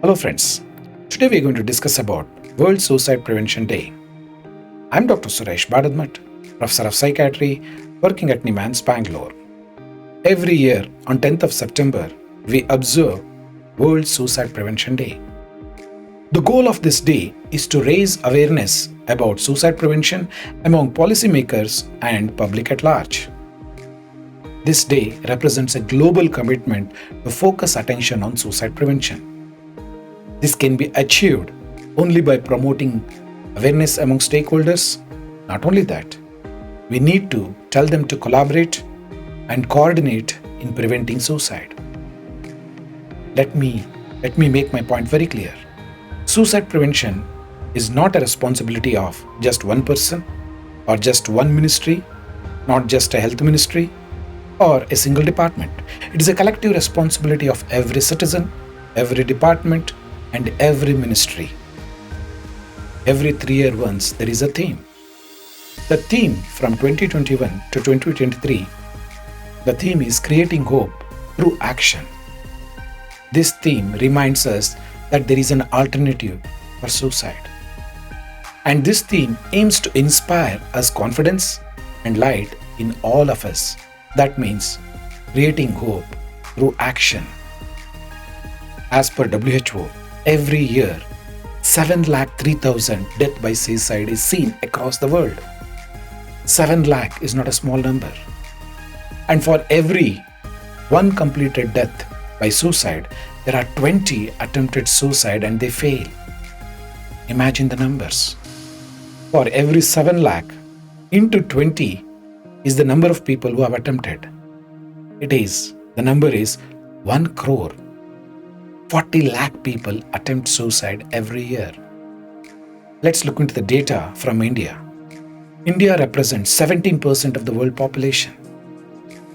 Hello friends, today we are going to discuss about World Suicide Prevention Day. I'm Dr. Suresh Badadmat, Professor of Psychiatry working at NIMANS, Bangalore. Every year on 10th of September, we observe World Suicide Prevention Day. The goal of this day is to raise awareness about suicide prevention among policymakers and public at large. This day represents a global commitment to focus attention on suicide prevention. This can be achieved only by promoting awareness among stakeholders. Not only that, we need to tell them to collaborate and coordinate in preventing suicide. Let me make my point very clear. Suicide prevention is not a responsibility of just one person or just one ministry, not just a health ministry or a single department. It is a collective responsibility of every citizen, every department, and every ministry. Every 3 years once there is a theme. The theme from 2021 to 2023, the theme is creating hope through action. This theme reminds us that there is an alternative for suicide. And this theme aims to inspire us confidence and light in all of us. That means creating hope through action. As per WHO, every year, 7,03,000 deaths by suicide is seen across the world. 7 lakh is not a small number. And for every one completed death by suicide, there are 20 attempted suicide and they fail. Imagine the numbers. For every 7 lakh, into 20 is the number of people who have attempted. The number is 1 crore. 40 lakh people attempt suicide every year. Let's look into the data from India. India represents 17% of the world population.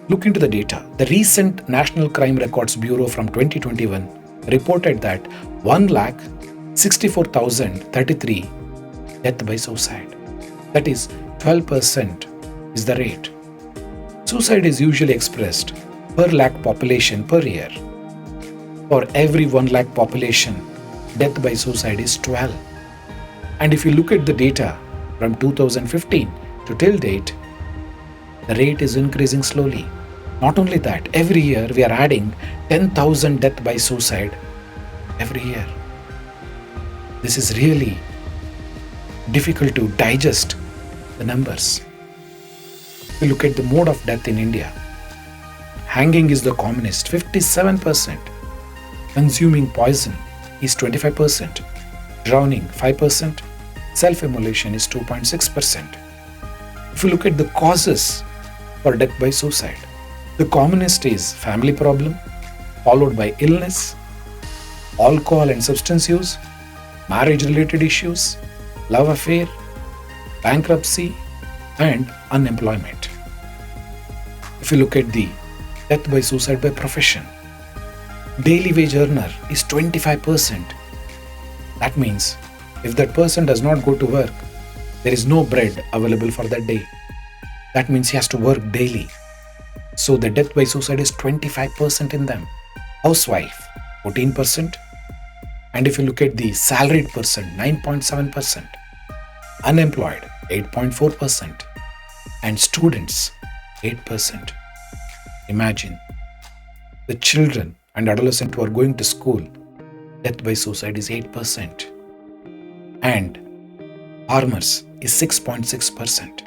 Look into the data. The recent National Crime Records Bureau from 2021 reported that 1,64,033 deaths by suicide. That is 12% is the rate. Suicide is usually expressed per lakh population per year. For every 1 lakh population, death by suicide is 12. And if you look at the data from 2015 to till date, the rate is increasing slowly. Not only that, every year we are adding 10,000 deaths by suicide every year. This is really difficult to digest the numbers. If you look at the mode of death in India, hanging is the commonest, 57%. Consuming poison is 25%, drowning 5%, self-immolation is 2.6%. If you look at the causes for death by suicide, the commonest is family problem, followed by illness, alcohol and substance use, marriage-related issues, love affair, bankruptcy, and unemployment. If you look at the death by suicide by profession, daily wage earner is 25%. That means if that person does not go to work, there is no bread available for that day. That means he has to work daily. So the death by suicide is 25% in them. Housewife, 14%. And if you look at the salaried person, 9.7%. Unemployed, 8.4%. And students, 8%. Imagine the children and adolescents who are going to school, death by suicide is 8%. And farmers is 6.6%.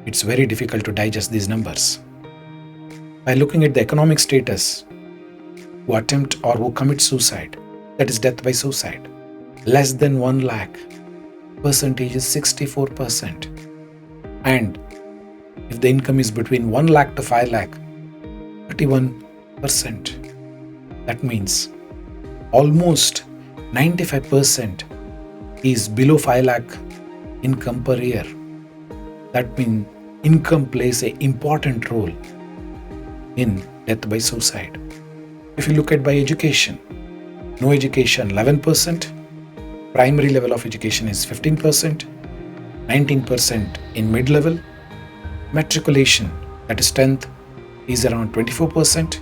It's very difficult to digest these numbers. By looking at the economic status, who attempt or who commit suicide, that is death by suicide, less than 1 lakh, percentage is 64%. And if the income is between 1 lakh to 5 lakh, 31%. That means almost 95% is below 5 lakh income per year. That means income plays an important role in death by suicide. If you look at by education, no education 11%, primary level of education is 15%, 19% in mid-level, matriculation, that is 10th, is around 24%,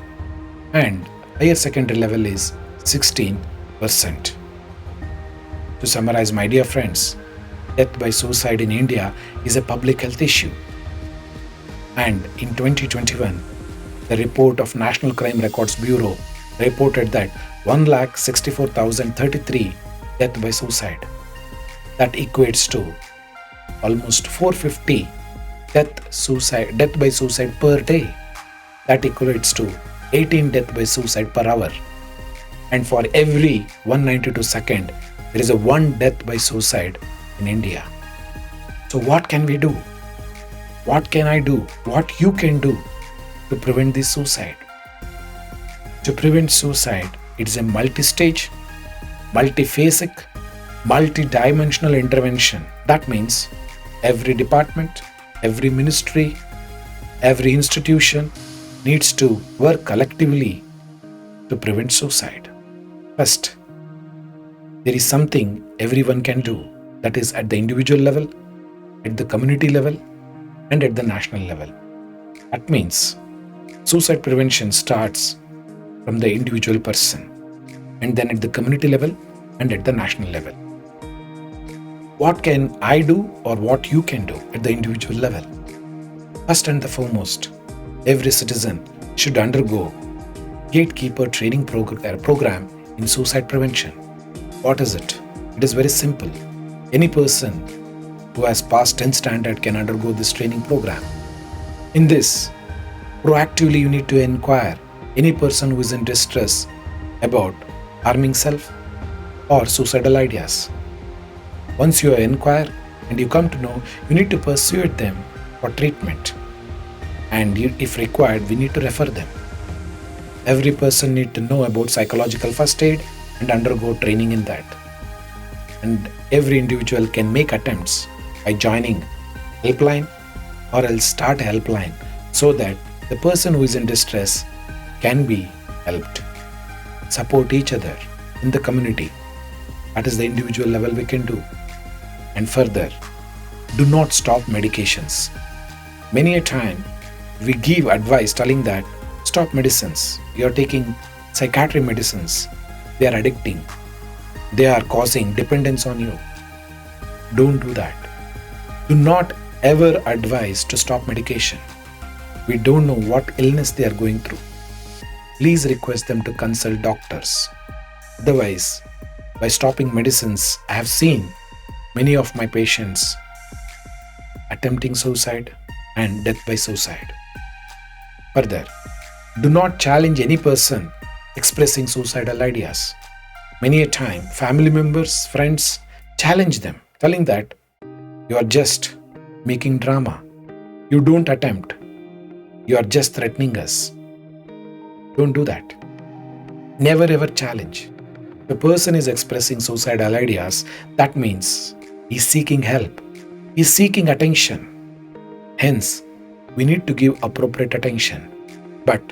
and higher secondary level is 16%. To summarize, my dear friends, death by suicide in India is a public health issue. And in 2021, the report of National Crime Records Bureau reported that 1,64,033 death by suicide. That equates to almost 450 death by suicide per day. That equates to 18 death by suicide per hour. And for every 192 seconds, there is a one death by suicide in India. So what can we do? What can I do? What you can do to prevent this suicide? To prevent suicide, it is a multi-stage, multi-phasic, multi-dimensional intervention. That means every department, every ministry, every institution needs to work collectively to prevent suicide. First, there is something everyone can do, that is at the individual level, at the community level, and at the national level. That means suicide prevention starts from the individual person, and then at the community level and at the national level. What can I do or what you can do at the individual level? First and the foremost, every citizen should undergo gatekeeper training program in suicide prevention. What is it? It is very simple. Any person who has passed 10th standard can undergo this training program. In this, proactively you need to inquire any person who is in distress about harming self or suicidal ideas. Once you inquire and you come to know, you need to persuade them for treatment. And if required, we need to refer them. Every person needs to know about psychological first aid and undergo training in that. And every individual can make attempts by joining helpline or else start a helpline so that the person who is in distress can be helped. Support each other in the community. That is the individual level we can do. And further, do not stop medications. Many a time we give advice telling that stop medicines. You are taking psychiatric medicines. They are addicting. They are causing dependence on you. Don't do that. Do not ever advise to stop medication. We don't know what illness they are going through. Please request them to consult doctors. Otherwise, by stopping medicines, I have seen many of my patients attempting suicide and death by suicide. Further, do not challenge any person expressing suicidal ideas. Many a time, family members, friends challenge them, telling that you are just making drama. You don't attempt. You are just threatening us. Don't do that. Never ever challenge. If a person is expressing suicidal ideas, that means he's seeking help. He's seeking attention. Hence, we need to give appropriate attention. But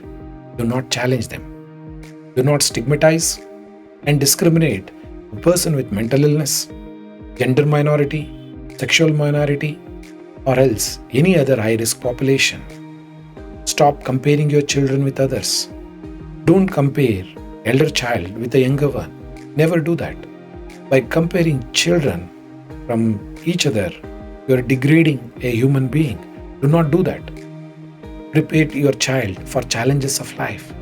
do not challenge them. Do not stigmatize and discriminate a person with mental illness, gender minority, sexual minority, or else any other high-risk population. Stop comparing your children with others. Don't compare elder child with a younger one. Never do that. By comparing children from each other, you are degrading a human being. Do not do that. Prepare your child for challenges of life.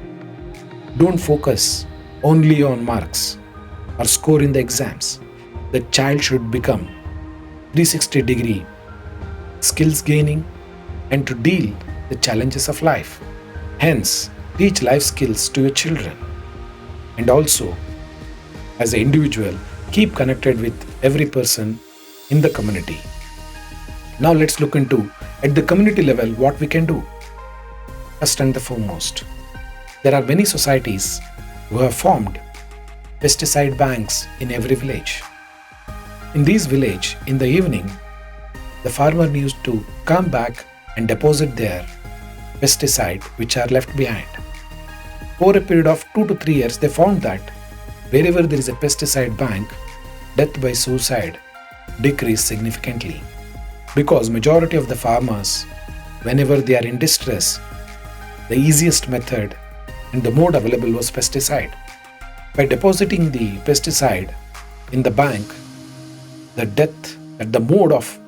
Don't focus only on marks or score in the exams. The child should become 360-degree skills gaining and to deal the challenges of life. Hence, teach life skills to your children. And also, as an individual, keep connected with every person in the community. Now let's look into, at the community level, what we can do. First and the foremost, there are many societies who have formed pesticide banks in every village. In these villages, in the evening, the farmer needs to come back and deposit their pesticide which are left behind. Over a period of 2 to 3 years, they found that wherever there is a pesticide bank, death by suicide decreased significantly. Because majority of the farmers, whenever they are in distress, the easiest method and the mode available was pesticide. By depositing the pesticide in the bank, the mode of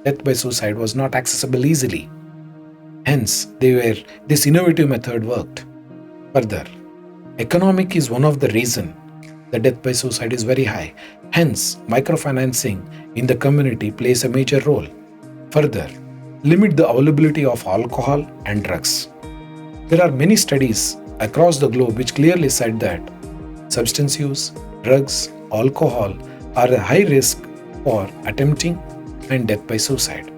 death by suicide was not accessible easily. Hence, this innovative method worked. Further, economic is one of the reason the death by suicide is very high. Hence, microfinancing in the community plays a major role. Further, limit the availability of alcohol and drugs. There are many studies across the globe which clearly said that substance use, drugs, alcohol are a high risk for attempting and death by suicide.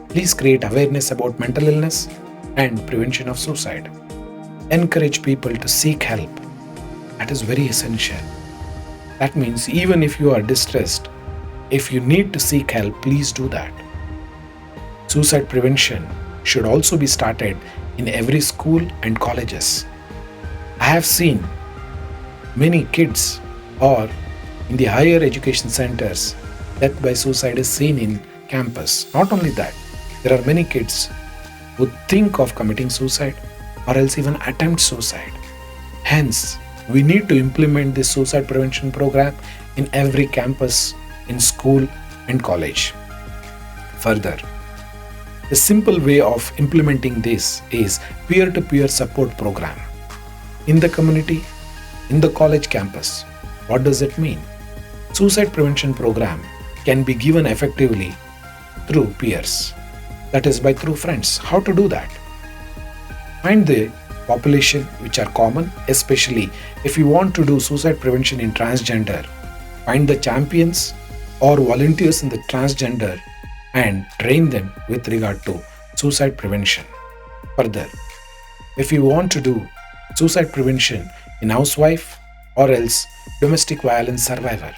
Please create awareness about mental illness and prevention of suicide. Encourage people to seek help. That is very essential. That means even if you are distressed, if you need to seek help, please do that. Suicide prevention should also be started in every school and colleges. I have seen many kids or in the higher education centers, death by suicide is seen in campus. Not only that, there are many kids who think of committing suicide or else even attempt suicide. Hence, we need to implement this suicide prevention program in every campus, in school and college. Further, the simple way of implementing this is peer-to-peer support program. In the community, in the college campus. What does it mean? Suicide prevention program can be given effectively through peers. That is through friends. How to do that? Find the population which are common, especially if you want to do suicide prevention in transgender. Find the champions or volunteers in the transgender and train them with regard to suicide prevention. Further, if you want to do suicide prevention in housewife or else domestic violence survivor,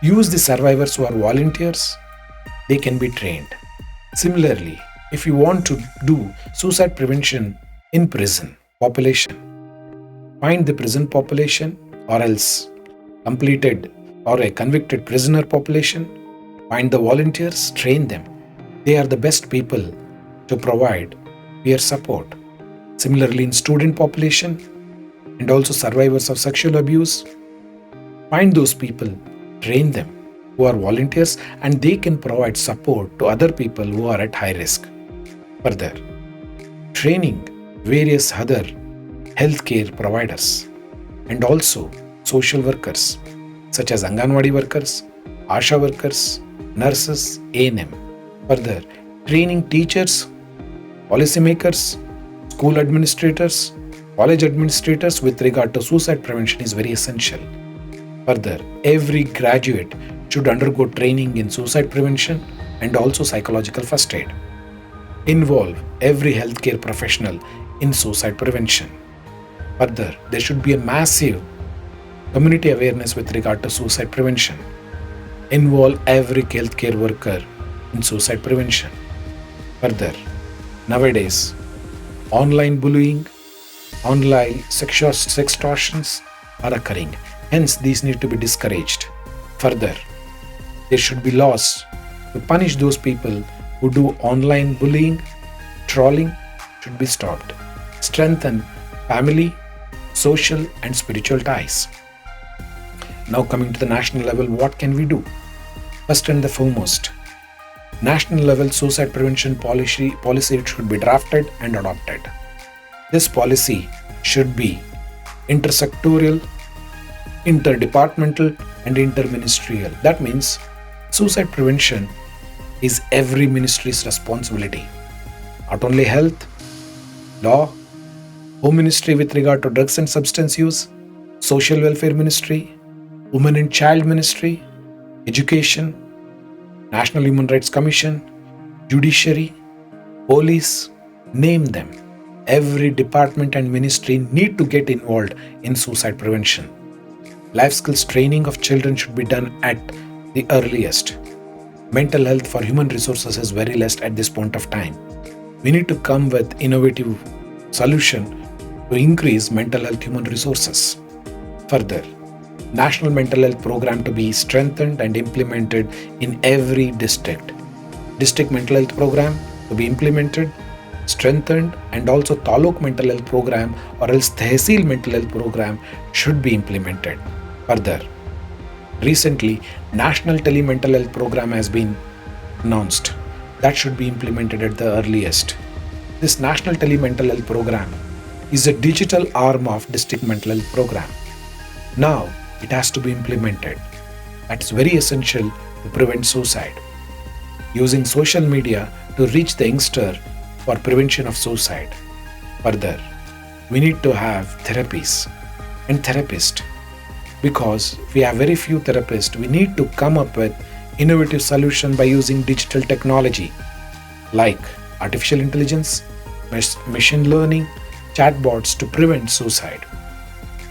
use the survivors who are volunteers, they can be trained. Similarly, if you want to do suicide prevention in prison population, find the prison population or else completed or a convicted prisoner population, find the volunteers, train them. They are the best people to provide peer support. Similarly, in student population and also survivors of sexual abuse, find those people, train them who are volunteers and they can provide support to other people who are at high risk. Further, training various other healthcare providers and also social workers such as Anganwadi workers, Asha workers, nurses, A&M. Further, training teachers, policymakers, school administrators, college administrators with regard to suicide prevention is very essential. Further, every graduate should undergo training in suicide prevention and also psychological first aid. Involve every healthcare professional in suicide prevention. Further, there should be a massive community awareness with regard to suicide prevention. Involve every healthcare worker in suicide prevention. Further, nowadays, online bullying, online sextortions are occurring. Hence, these need to be discouraged. Further, there should be laws to punish those people who do online bullying, trolling should be stopped. Strengthen family, social and spiritual ties. Now coming to the national level, what can we do? First and the foremost, national level suicide prevention policy should be drafted and adopted. This policy should be intersectorial, interdepartmental and interministerial. That means suicide prevention is every ministry's responsibility. Not only health, law, home ministry with regard to drugs and substance use, social welfare ministry, women and child ministry, education, National Human Rights Commission, judiciary, police, name them. Every department and ministry need to get involved in suicide prevention. Life skills training of children should be done at the earliest. Mental health for human resources is very less at this point of time. We need to come with innovative solution to increase mental health human resources. Further, National Mental Health Program to be strengthened and implemented in every district. District Mental Health Program to be implemented. strengthened, and also Taluk mental health program or else Tehsil mental health program should be implemented. Further, recently, National Tele-Mental Health Program has been announced. That should be implemented at the earliest. This National Tele-Mental Health Program is a digital arm of District Mental Health Program. Now, it has to be implemented. That's very essential to prevent suicide. Using social media to reach the youngster for prevention of suicide. Further, we need to have therapies and therapists. Because we have very few therapists, we need to come up with innovative solution by using digital technology like artificial intelligence, machine learning, chatbots to prevent suicide,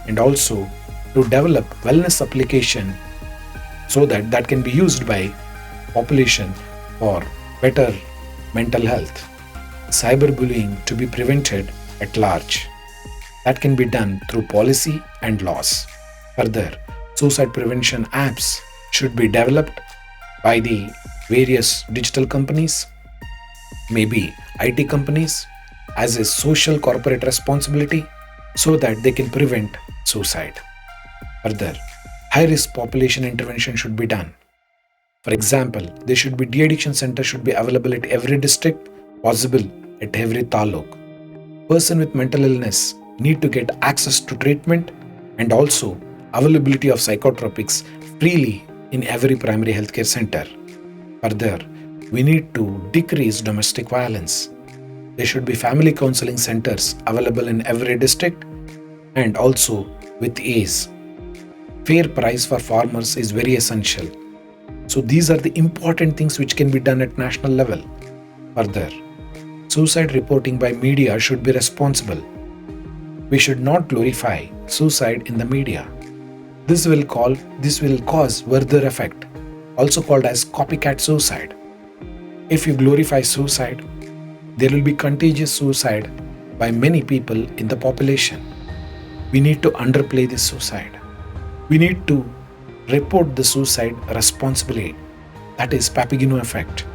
and also to develop wellness application so that can be used by population for better mental health. Cyberbullying to be prevented at large. That can be done through policy and laws. Further, suicide prevention apps should be developed by the various digital companies, maybe IT companies, as a social corporate responsibility so that they can prevent suicide. Further, high-risk population intervention should be done. For example, there should be de-addiction center should be available at every district, possible at every taluk. Person with mental illness need to get access to treatment and also availability of psychotropics freely in every primary healthcare center. Further, we need to decrease domestic violence. There should be family counseling centers available in every district and also with ease. Fair price for farmers is very essential. So these are the important things which can be done at national level. Further, suicide reporting by media should be responsible. We should not glorify suicide in the media. This will cause further effect, also called as copycat suicide. If you glorify suicide, there will be contagious suicide by many people in the population. We need to underplay this suicide. We need to report the suicide responsibly. That is Papageno effect.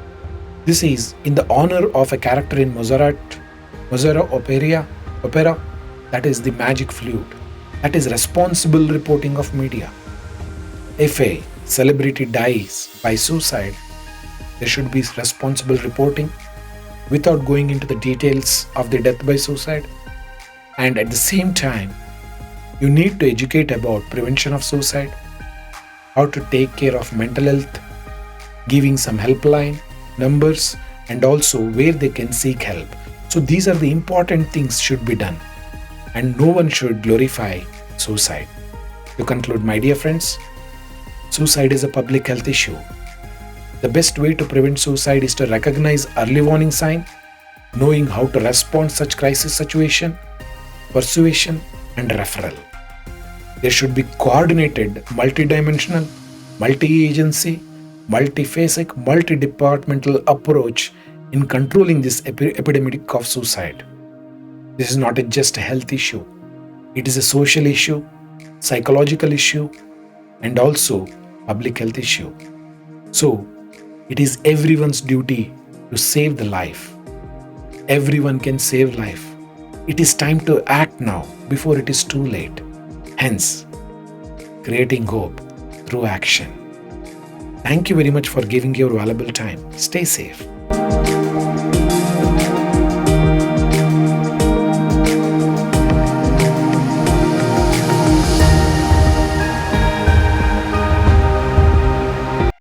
This is in the honor of a character in Mozart opera, that is the magic flute. That is responsible reporting of media. If a celebrity dies by suicide, there should be responsible reporting without going into the details of the death by suicide. And at the same time, you need to educate about prevention of suicide, how to take care of mental health, giving some helpline numbers, and also where they can seek help. So these are the important things should be done, and no one should glorify suicide. To conclude, my dear friends, suicide is a public health issue. The best way to prevent suicide is to recognize early warning sign, knowing how to respond such crisis situation, persuasion, and referral. There should be coordinated, multidimensional, multi-agency, multi-phasic, multi-departmental approach in controlling this epidemic of suicide. This is not just a health issue. It is a social issue, psychological issue, and also public health issue. So, it is everyone's duty to save the life. Everyone can save life. It is time to act now before it is too late. Hence, creating hope through action. Thank you very much for giving your valuable time. Stay safe.